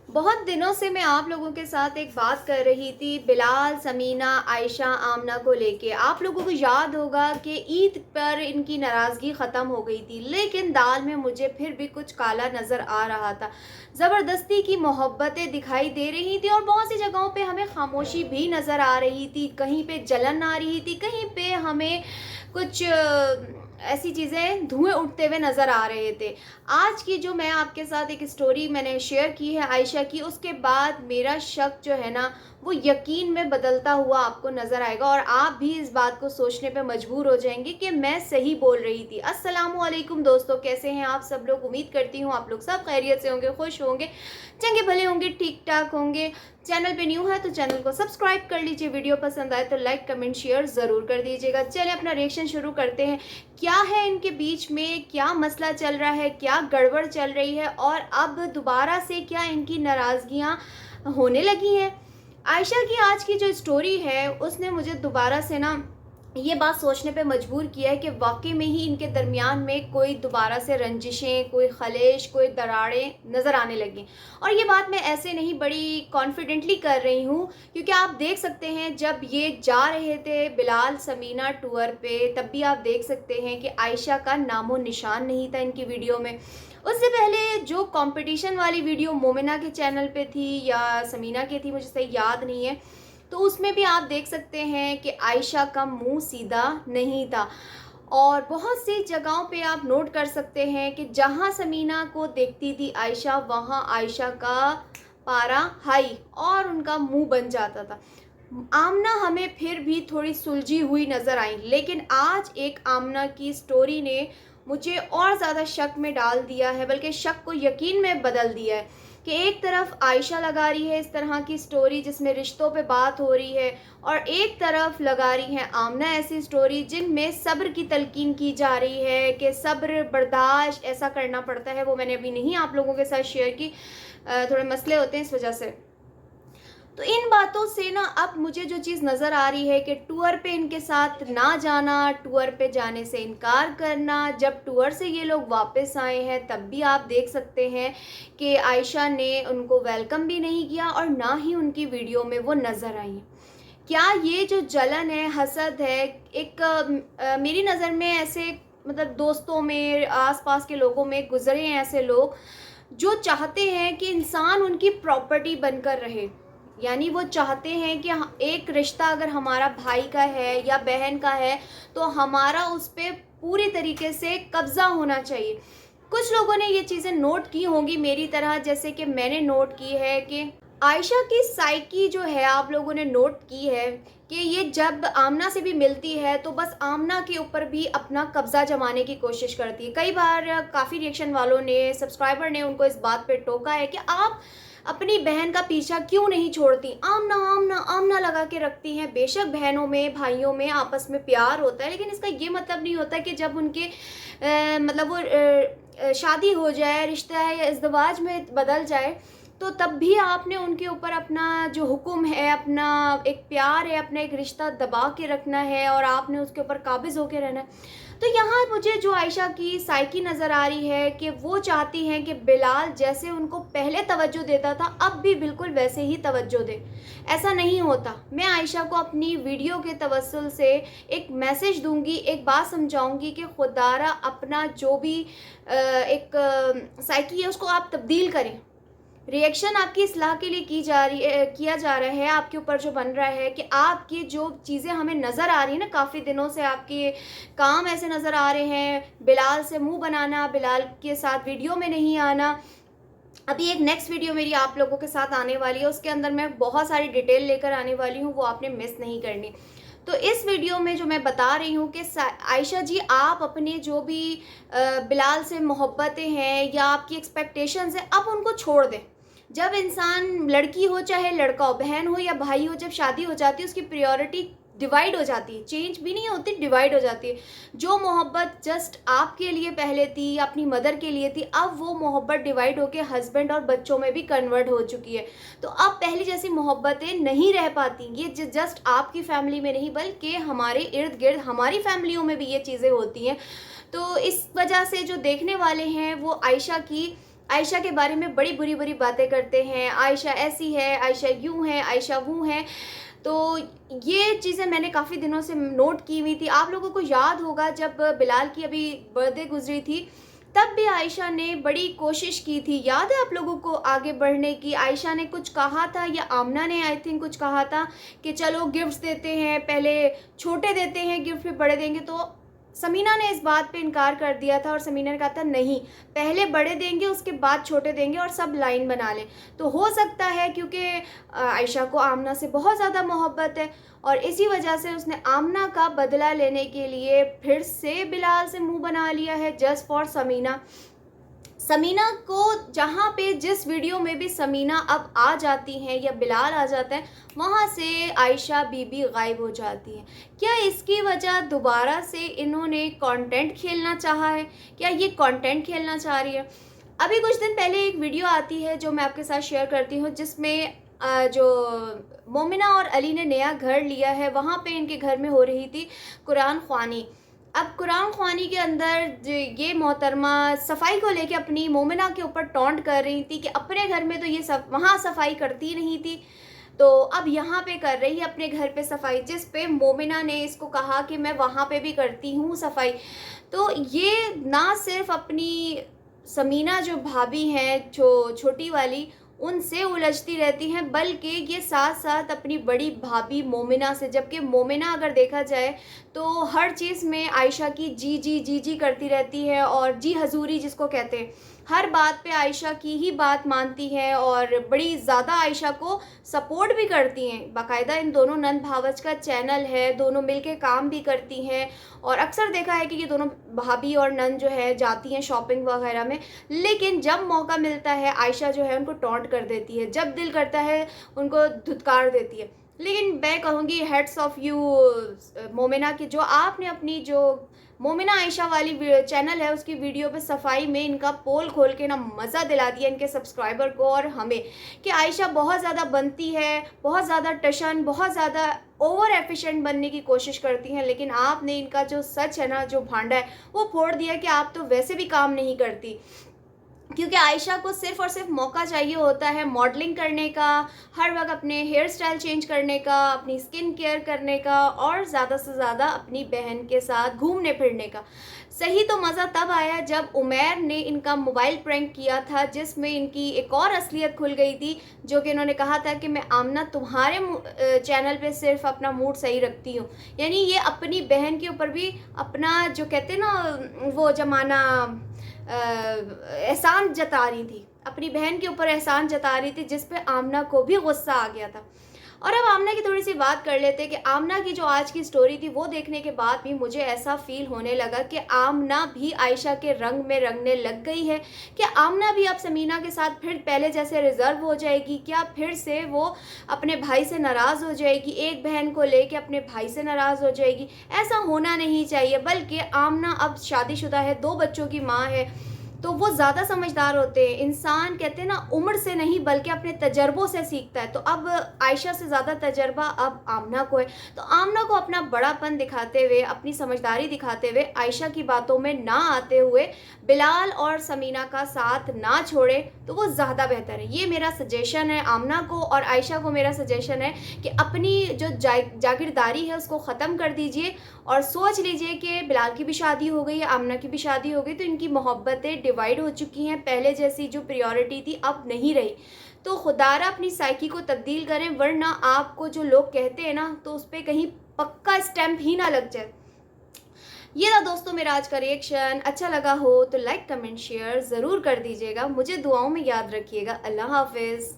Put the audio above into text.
बहुत दिनों से मैं आप लोगों के साथ एक बात कर रही थी बिलाल, समीना, आयशा, आमना को लेके। आप लोगों को याद होगा कि ईद पर इनकी नाराज़गी ख़त्म हो गई थी, लेकिन दाल में मुझे फिर भी कुछ काला नज़र आ रहा था। ज़बरदस्ती की मोहब्बतें दिखाई दे रही थी और बहुत सी जगहों पे हमें खामोशी भी नज़र आ रही थी। कहीं पे जलन आ रही थी, कहीं पे हमें कुछ ऐसी चीज़ें धुएँ उठते हुए नज़र आ रहे थे। आज की जो मैं आपके साथ एक स्टोरी मैंने शेयर की है आयशा की, उसके बाद मेरा शक जो है ना वो यकीन में बदलता हुआ आपको नज़र आएगा और आप भी इस बात को सोचने पे मजबूर हो जाएंगे कि मैं सही बोल रही थी। अस्सलामु अलैकुम दोस्तों, कैसे हैं आप सब लोग? उम्मीद करती हूँ आप लोग सब खैरियत से होंगे, खुश होंगे, चंगे भले होंगे, ठीक ठाक होंगे। चैनल पे न्यू है तो चैनल को सब्सक्राइब कर लीजिए, वीडियो पसंद आए तो लाइक कमेंट शेयर ज़रूर कर दीजिएगा। चलिए अपना रिएक्शन शुरू करते हैं। क्या है इनके बीच में, क्या मसला चल रहा है, क्या गड़बड़ चल रही है और अब दोबारा से क्या इनकी नाराज़गियाँ होने लगी हैं? आयशा की आज की जो स्टोरी है उसने मुझे दोबारा से ना ये बात सोचने पे मजबूर किया है कि वाकई में ही इनके दरमियान में कोई दोबारा से रंजिशें, कोई खलेश, कोई दरारें नज़र आने लगी। और ये बात मैं ऐसे नहीं, बड़ी कॉन्फिडेंटली कर रही हूँ, क्योंकि आप देख सकते हैं जब ये जा रहे थे बिलाल समीना टूर पे, तब भी आप देख सकते हैं कि आयशा का नामो निशान नहीं था इनकी वीडियो में। उससे पहले जो कंपटीशन वाली वीडियो मोमिना के चैनल पे थी या समीना की थी, मुझे सही याद नहीं है, तो उसमें भी आप देख सकते हैं कि आयशा का मुंह सीधा नहीं था। और बहुत सी जगहों पे आप नोट कर सकते हैं कि जहां समीना को देखती थी आयशा, वहां आयशा का पारा हाई और उनका मुंह बन जाता था। आमना हमें फिर भी थोड़ी सुलझी हुई नज़र आई, लेकिन आज एक आमना की स्टोरी ने मुझे और ज़्यादा शक में डाल दिया है, बल्कि शक को यकीन में बदल दिया है कि एक तरफ आयशा लगा रही है इस तरह की स्टोरी जिसमें रिश्तों पे बात हो रही है, और एक तरफ लगा रही है आमना ऐसी स्टोरी जिनमें सब्र की तलकीन की जा रही है कि सब्र बर्दाश्त ऐसा करना पड़ता है। वो मैंने अभी नहीं आप लोगों के साथ शेयर की, थोड़े मसले होते हैं इस वजह से। तो इन बातों से ना अब मुझे जो चीज़ नज़र आ रही है कि टूर पे इनके साथ ना जाना, टूर पे जाने से इनकार करना। जब टूर से ये लोग वापस आए हैं तब भी आप देख सकते हैं कि आयशा ने उनको वेलकम भी नहीं किया और ना ही उनकी वीडियो में वो नज़र आई। क्या ये जो जलन है, हसद है, एक मेरी नज़र में ऐसे, मतलब दोस्तों में, आसपास के लोगों में गुजरे हैं ऐसे लोग जो चाहते हैं कि इंसान उनकी प्रॉपर्टी बनकर रहे। यानी वो चाहते हैं कि एक रिश्ता अगर हमारा भाई का है या बहन का है तो हमारा उस पर पूरी तरीके से कब्ज़ा होना चाहिए। कुछ लोगों ने ये चीज़ें नोट की होंगी मेरी तरह, जैसे कि मैंने नोट की है कि आयशा की साइकी जो है आप लोगों ने नोट की है कि ये जब आमना से भी मिलती है तो बस आमना के ऊपर भी अपना कब्ज़ा जमाने की कोशिश करती है। कई बार काफ़ी रिएक्शन वालों ने, सब्सक्राइबर ने उनको इस बात पे टोका है कि आप अपनी बहन का पीछा क्यों नहीं छोड़ती, आमना आमना आमना लगा के रखती हैं। बेशक बहनों में, भाइयों में आपस में प्यार होता है, लेकिन इसका ये मतलब नहीं होता कि जब उनके मतलब वो शादी हो जाए, रिश्ता है या इज़्दिवाज में बदल जाए, तो तब भी आपने उनके ऊपर अपना जो हुक्म है, अपना एक प्यार है, अपना एक रिश्ता दबा के रखना है और आपने उसके ऊपर काबिज़ होके रहना है। तो यहाँ मुझे जो आयशा की साइकी नज़र आ रही है कि वो चाहती हैं कि बिलाल जैसे उनको पहले तवज्जो देता था अब भी बिल्कुल वैसे ही तवज्जो दे। ऐसा नहीं होता। मैं आयशा को अपनी वीडियो के तवस्सुल से एक मैसेज दूंगी, एक बात समझाऊंगी कि खुदारा अपना जो भी एक साइकी है उसको आप तब्दील करें। रिएक्शन आपकी इस्लाह के लिए की जा रही है, किया जा रहा है, आपके ऊपर जो बन रहा है कि आपकी जो चीज़ें हमें नज़र आ रही है ना, काफ़ी दिनों से आपके काम ऐसे नज़र आ रहे हैं, बिलाल से मुंह बनाना, बिलाल के साथ वीडियो में नहीं आना। अभी एक नेक्स्ट वीडियो मेरी आप लोगों के साथ आने वाली है, उसके अंदर मैं बहुत सारी डिटेल लेकर आने वाली हूँ, वो आपने मिस नहीं करनी। तो इस वीडियो में जो मैं बता रही हूँ कि आयशा जी, आप अपने जो भी बिलाल से मोहब्बतें हैं या आपकी एक्सपेक्टेशंस हैं, आप उनको छोड़ दें। जब इंसान, लड़की हो चाहे लड़का हो, बहन हो या भाई हो, जब शादी हो जाती है उसकी प्रायोरिटी डिवाइड हो जाती है, चेंज भी नहीं होती, डिवाइड हो जाती है। जो मोहब्बत जस्ट आपके लिए पहले थी, अपनी मदर के लिए थी, अब वो मोहब्बत डिवाइड होकर हस्बैंड और बच्चों में भी कन्वर्ट हो चुकी है। तो अब पहले जैसी मोहब्बतें नहीं रह पाती। ये जस्ट आपकी फैमिली में नहीं बल्कि हमारे इर्द गिर्द हमारी फैमिलियों में भी ये चीज़ें होती हैं। तो इस वजह से जो देखने वाले हैं वो आयशा की आयशा के बारे में बड़ी बुरी-बुरी बातें करते हैं, आयशा ऐसी है, आयशा यूँ है, आयशा वो है। तो ये चीज़ें मैंने काफ़ी दिनों से नोट की हुई थी। आप लोगों को याद होगा जब बिलाल की अभी बर्थडे गुज़री थी, तब भी आयशा ने बड़ी कोशिश की थी, याद है आप लोगों को आगे बढ़ने की? आयशा ने कुछ कहा था या आमना ने आई थिंक कुछ कहा था कि चलो गिफ्ट्स देते हैं, पहले छोटे देते हैं गिफ्ट फिर बड़े देंगे। तो समीना ने इस बात पे इनकार कर दिया था और समीना ने कहा था नहीं, पहले बड़े देंगे उसके बाद छोटे देंगे और सब लाइन बना लें। तो हो सकता है क्योंकि आयशा को आमना से बहुत ज़्यादा मोहब्बत है और इसी वजह से उसने आमना का बदला लेने के लिए फिर से बिलाल से मुंह बना लिया है जस्ट फॉर समीना। समीना को जहाँ पे जिस वीडियो में भी समीना अब आ जाती हैं या बिलाल आ जाता है, वहाँ से आयशा बीबी गायब हो जाती है। क्या इसकी वजह दोबारा से इन्होंने कंटेंट खेलना चाहा है? क्या ये कंटेंट खेलना चाह रही है? अभी कुछ दिन पहले एक वीडियो आती है जो मैं आपके साथ शेयर करती हूँ, जिसमें जो मोमिना और अली ने नया घर लिया है, वहाँ पे इनके घर में हो रही थी कुरान ख्वानी। अब कुरान ख्वानी के अंदर ये मोहतरमा सफाई को लेके अपनी मोमिना के ऊपर टॉन्ट कर रही थी कि अपने घर में तो ये सब वहाँ सफाई करती नहीं थी, तो अब यहाँ पे कर रही है अपने घर पे सफाई, जिस पे मोमिना ने इसको कहा कि मैं वहाँ पे भी करती हूँ सफाई। तो ये ना सिर्फ अपनी समीना जो भाभी हैं, जो छोटी वाली, उनसे उलझती रहती हैं, बल्कि ये साथ-साथ अपनी बड़ी भाभी मोमिना से, जबकि मोमिना अगर देखा जाए तो हर चीज़ में आयशा की जी, जी, जी, जी करती रहती है और जी हज़ूरी जिसको कहते हैं। हर बात पे आयशा की ही बात मानती है और बड़ी ज़्यादा आयशा को सपोर्ट भी करती हैं। बाकायदा इन दोनों नंद भावच का चैनल है, दोनों मिलके काम भी करती हैं और अक्सर देखा है कि ये दोनों भाभी और नंद जो है जाती हैं शॉपिंग वगैरह में। लेकिन जब मौका मिलता है आयशा जो है उनको टॉन्ट कर देती है, जब दिल करता है उनको धुतकार देती है। लेकिन मैं कहूँगी हेड्स ऑफ़ यू मोमिना, कि जो आपने अपनी जो मोमिना आयशा वाली चैनल है उसकी वीडियो पे सफाई में इनका पोल खोल के ना मज़ा दिला दिया इनके सब्सक्राइबर को और हमें, कि आयशा बहुत ज़्यादा बनती है, बहुत ज़्यादा टशन, बहुत ज़्यादा ओवर एफिशिएंट बनने की कोशिश करती हैं, लेकिन आपने इनका जो सच है ना, जो भांडा है, वो फोड़ दिया कि आप तो वैसे भी काम नहीं करती। क्योंकि आयशा को सिर्फ़ और सिर्फ मौका चाहिए होता है मॉडलिंग करने का, हर वक़्त अपने हेयर स्टाइल चेंज करने का, अपनी स्किन केयर करने का और ज़्यादा से ज़्यादा अपनी बहन के साथ घूमने-फिरने का। सही तो मज़ा तब आया जब उमैर ने इनका मोबाइल प्रैंक किया था, जिसमें इनकी एक और असलियत खुल गई थी, जो कि इन्होंने कहा था कि मैं आमना तुम्हारे चैनल पे सिर्फ़ अपना मूड सही रखती हूँ। यानी ये अपनी बहन के ऊपर भी अपना जो कहते हैं ना वो ज़माना एहसान जता रही थी, अपनी बहन के ऊपर एहसान जता रही थी, जिस पे आमना को भी गुस्सा आ गया था। और अब आमना की थोड़ी सी बात कर लेते हैं कि आमना की जो आज की स्टोरी थी वो देखने के बाद भी मुझे ऐसा फील होने लगा कि आमना भी आयशा के रंग में रंगने लग गई है, कि आमना भी अब समीना के साथ फिर पहले जैसे रिजर्व हो जाएगी, क्या फिर से वो अपने भाई से नाराज़ हो जाएगी, एक बहन को लेके अपने भाई से नाराज़ हो जाएगी। ऐसा होना नहीं चाहिए, बल्कि आमना अब शादीशुदा है, 2 बच्चों की माँ है, तो वो ज़्यादा समझदार होते हैं। इंसान कहते हैं ना उम्र से नहीं बल्कि अपने तजर्बों से सीखता है, तो अब आयशा से ज़्यादा तजर्बा अब आमना को है। तो आमना को अपना बड़ापन दिखाते हुए, अपनी समझदारी दिखाते हुए, आयशा की बातों में ना आते हुए बिलाल और समीना का साथ ना छोड़े तो वो ज़्यादा बेहतर है। ये मेरा सजेशन है आमना को, और आयशा को मेरा सजेशन है कि अपनी जो जागीरदारी है उसको ख़त्म कर दीजिए और सोच लीजिए कि बिलाल की भी शादी हो गई है, आमना की भी शादी हो गई, तो इनकी मोहब्बतें डिवाइड हो चुकी हैं, पहले जैसी जो प्रायोरिटी थी अब नहीं रही। तो खुदारा अपनी साइकी को तब्दील करें, वरना आपको जो लोग कहते हैं ना तो उस पर कहीं पक्का स्टैंप ही ना लग जाए। ये था दोस्तों मेरा आज का रिएक्शन। अच्छा लगा हो तो लाइक कमेंट शेयर ज़रूर कर दीजिएगा, मुझे दुआओं में याद रखिएगा। अल्लाह हाफिज़।